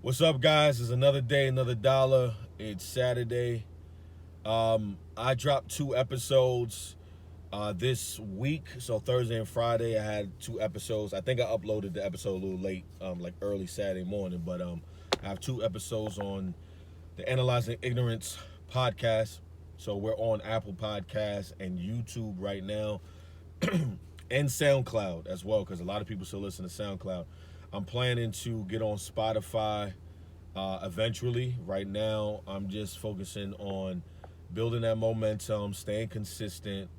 What's up, guys? It's another day, another dollar. It's Saturday. I dropped 2 episodes this week. So Thursday and Friday, I had 2 episodes. I think I uploaded the episode a little late, like early Saturday morning. But I have 2 episodes on the Analyzing Ignorance podcast. So we're on Apple Podcasts and YouTube right now, and SoundCloud as well, because a lot of people still listen to SoundCloud. I'm planning to get on Spotify eventually. Right now, I'm just focusing on building that momentum, staying consistent,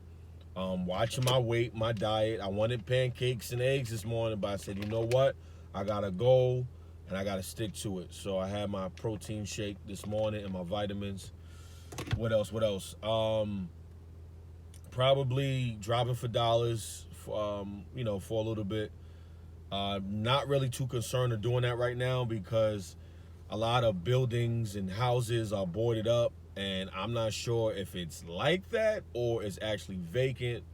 watching my weight, my diet. I wanted pancakes and eggs this morning, but I said, you know what? I got to go and I got to stick to it. So I had my protein shake this morning and my vitamins. What else? Probably dropping for dollars, for a little bit. Not really too concerned of doing that right now because a lot of buildings and houses are boarded up, and I'm not sure if it's like that or it's actually vacant.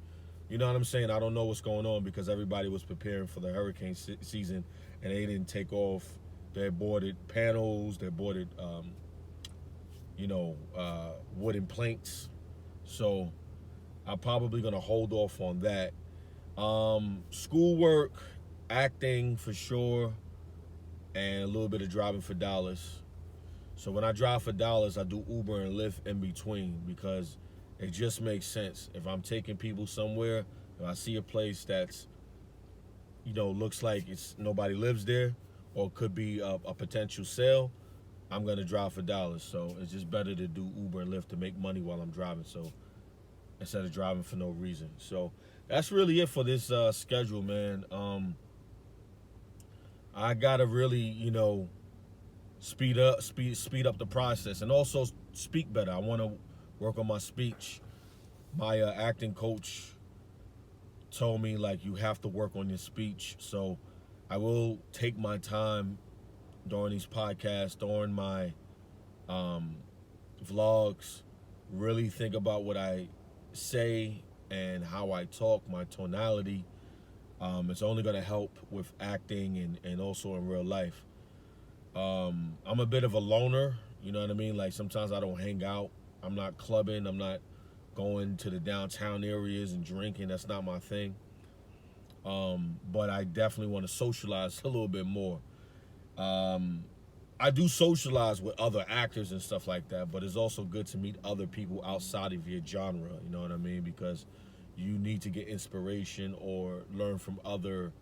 You know what I'm saying? I don't know what's going on because everybody was preparing for the hurricane season, and they didn't take off their boarded panels, their boarded, wooden planks. So I'm probably gonna hold off on that. Schoolwork, acting for sure, and a little bit of driving for dollars. So when I drive for dollars, I do Uber and Lyft in between because it just makes sense. If I'm taking people somewhere, if I see a place that's, looks like it's nobody lives there or could be a potential sale, I'm gonna drive for dollars. So it's just better to do Uber and Lyft to make money while I'm driving. So instead of driving for no reason. So that's really it for this schedule, man. I gotta really, speed up the process and also speak better. I want to work on my speech. My acting coach told me like you have to work on your speech, so I will take my time during these podcasts, during my vlogs, really think about what I say and how I talk, my tonality. It's only going to help with acting and also in real life. I'm a bit of a loner, you know what I mean? Like sometimes I don't hang out. I'm not clubbing. I'm not going to the downtown areas and drinking. That's not my thing. But I definitely want to socialize a little bit more. I do socialize with other actors and stuff like that, but it's also good to meet other people outside of your genre, you know what I mean? Because you need to get inspiration or learn from other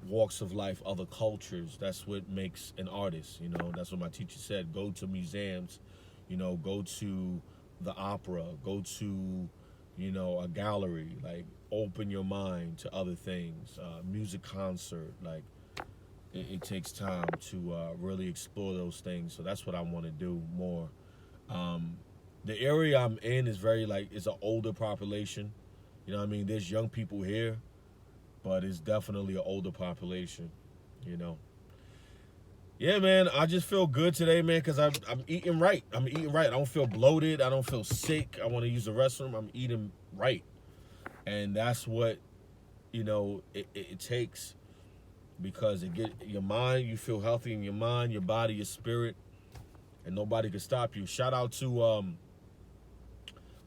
walks of life, other cultures. That's what makes an artist, That's what my teacher said. Go to museums, go to the opera, go to, a gallery, like open your mind to other things, music concert, like it takes time to really explore those things. So that's what I want to do more. The area I'm in is very it's an older population. You know what I mean? There's young people here, but it's definitely an older population, Yeah, man, I just feel good today, man, because I'm eating right. I'm eating right. I don't feel bloated. I don't feel sick. I want to use the restroom. I'm eating right. And that's what, it takes, because it get your mind, you feel healthy in your mind, your body, your spirit, and nobody can stop you. Shout out to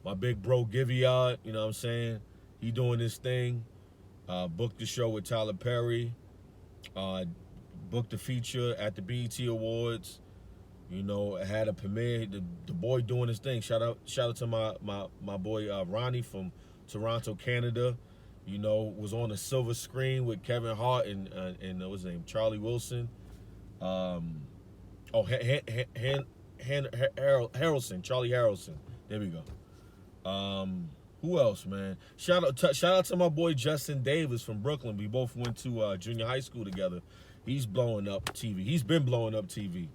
my big bro Giviard, you know what I'm saying? He doing this thing. Booked the show with Tyler Perry. Booked the feature at the BET Awards. It had a premiere. The boy doing his thing. Shout out to my boy Ronnie from Toronto, Canada. Was on the silver screen with Kevin Hart and what's his name, Charlie Wilson. Harrelson, Charlie Harrelson. There we go. Who else, man? Shout out to my boy Justin Davis from Brooklyn. We both went to junior high school together. He's blowing up TV. He's been blowing up TV.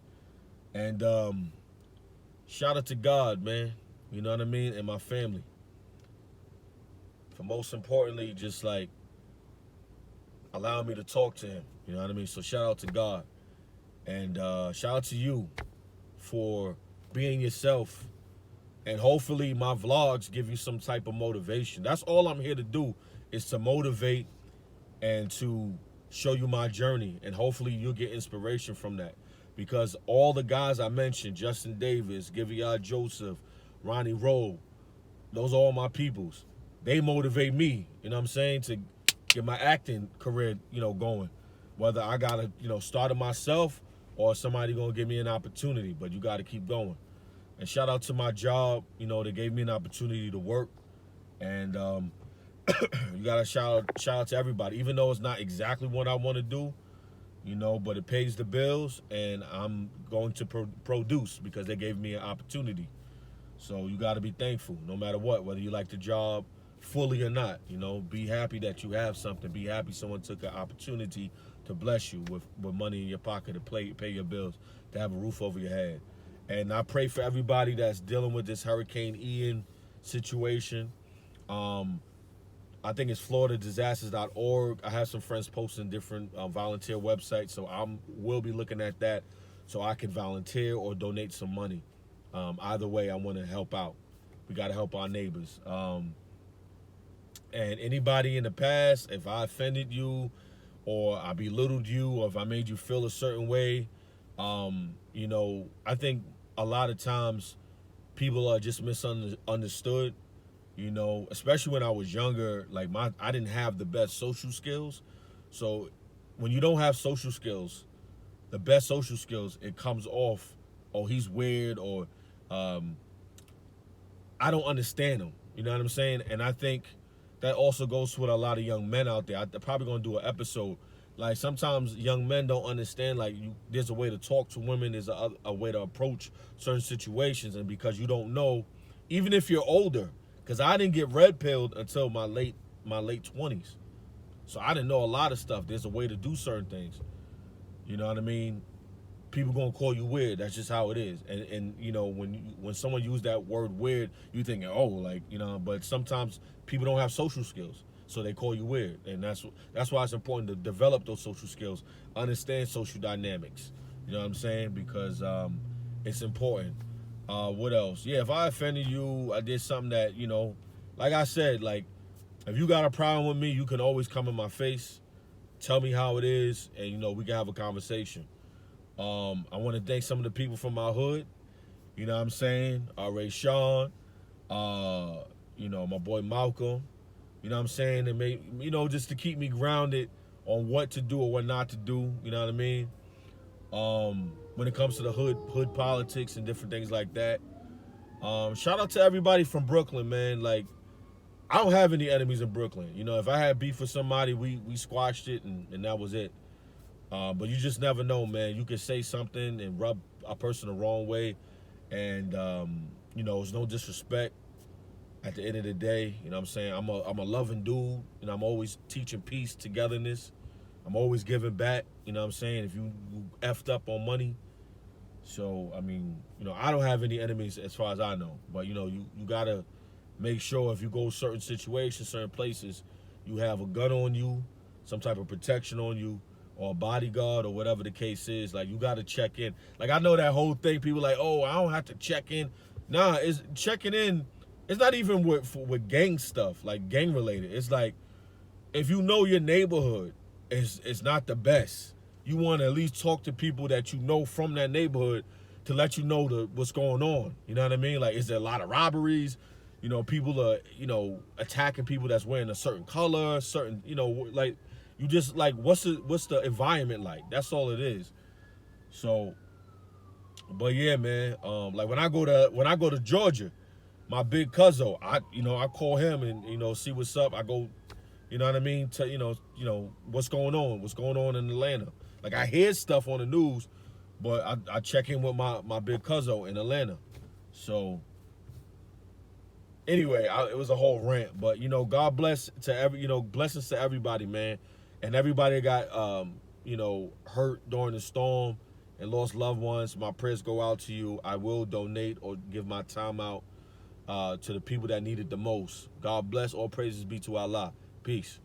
And shout out to God, man. You know what I mean? And my family. For most importantly, just like allowing me to talk to him. You know what I mean? So shout out to God. And shout out to you for being yourself. And hopefully my vlogs give you some type of motivation. That's all I'm here to do, is to motivate and to show you my journey, and hopefully you'll get inspiration from that. Because all the guys I mentioned, Justin Davis, Givion Joseph, Ronnie Rowe, those are all my peoples. They motivate me, you know what I'm saying, to get my acting career, going. Whether I gotta, start it myself or somebody gonna give me an opportunity, but you gotta keep going. And shout out to my job, they gave me an opportunity to work. And you gotta shout out to everybody, even though it's not exactly what I want to do, but it pays the bills, and I'm going to produce because they gave me an opportunity. So you got to be thankful no matter what, whether you like the job fully or not. Be happy that you have something. Be happy someone took an opportunity to bless you with money in your pocket to pay your bills, to have a roof over your head. And I pray for everybody that's dealing with this Hurricane Ian situation. I think it's floridadisasters.org. I have some friends posting different volunteer websites, so I will be looking at that so I can volunteer or donate some money. Either way, I want to help out. We got to help our neighbors. And anybody in the past, if I offended you or I belittled you or if I made you feel a certain way, I think a lot of times people are just misunderstood. Especially when I was younger, I didn't have the best social skills. So when you don't have social skills, the best social skills, it comes off, oh, he's weird, or I don't understand him. You know what I'm saying? And I think that also goes with a lot of young men out there. I'm probably going to do an episode. Like, sometimes young men don't understand, there's a way to talk to women, there's a way to approach certain situations, and because you don't know, even if you're older, because I didn't get red pilled until my late 20s. So I didn't know a lot of stuff. There's a way to do certain things. You know what I mean? People gonna call you weird. That's just how it is. And when someone use that word weird, you thinking, but sometimes people don't have social skills, so they call you weird. And that's why it's important to develop those social skills, understand social dynamics. You know what I'm saying? Because it's important. What else? Yeah, if I offended you, I did something that, like I said, if you got a problem with me, you can always come in my face, tell me how it is, and, we can have a conversation. I want to thank some of the people from my hood, you know what I'm saying? Ray Sean, my boy Malcolm, you know what I'm saying? And just to keep me grounded on what to do or what not to do, you know what I mean? When it comes to the hood politics and different things like that. Shout out to everybody from Brooklyn, man. I don't have any enemies in Brooklyn. If I had beef with somebody, we squashed it and that was it. But you just never know, man. You can say something and rub a person the wrong way, and it's no disrespect. At the end of the day, you know what I'm saying? I'm a loving dude, and I'm always teaching peace, togetherness. I'm always giving back, you know what I'm saying? If you effed up on money. So, I don't have any enemies as far as I know. But, you got to make sure if you go certain situations, certain places, you have a gun on you, some type of protection on you, or a bodyguard, or whatever the case is. You got to check in. I know that whole thing, people oh, I don't have to check in. Nah, it's checking in. It's not even with gang stuff, gang related. It's if you know your neighborhood, it's not the best. You want to at least talk to people that you know from that neighborhood to let you know what's going on. You know what I mean? Is there a lot of robberies? People are, attacking people that's wearing a certain color, certain, you just what's the environment like? That's all it is. So, but yeah, man. When I go to Georgia, my big cousin, I call him and see what's up. I go, you know what I mean? What's going on in Atlanta. I hear stuff on the news, but I check in with my big cousin in Atlanta. So anyway, it was a whole rant, but God bless to blessings to everybody, man. And everybody got hurt during the storm and lost loved ones. My prayers go out to you. I will donate or give my time out to the people that need it the most. God bless. All praises be to Allah. Peace.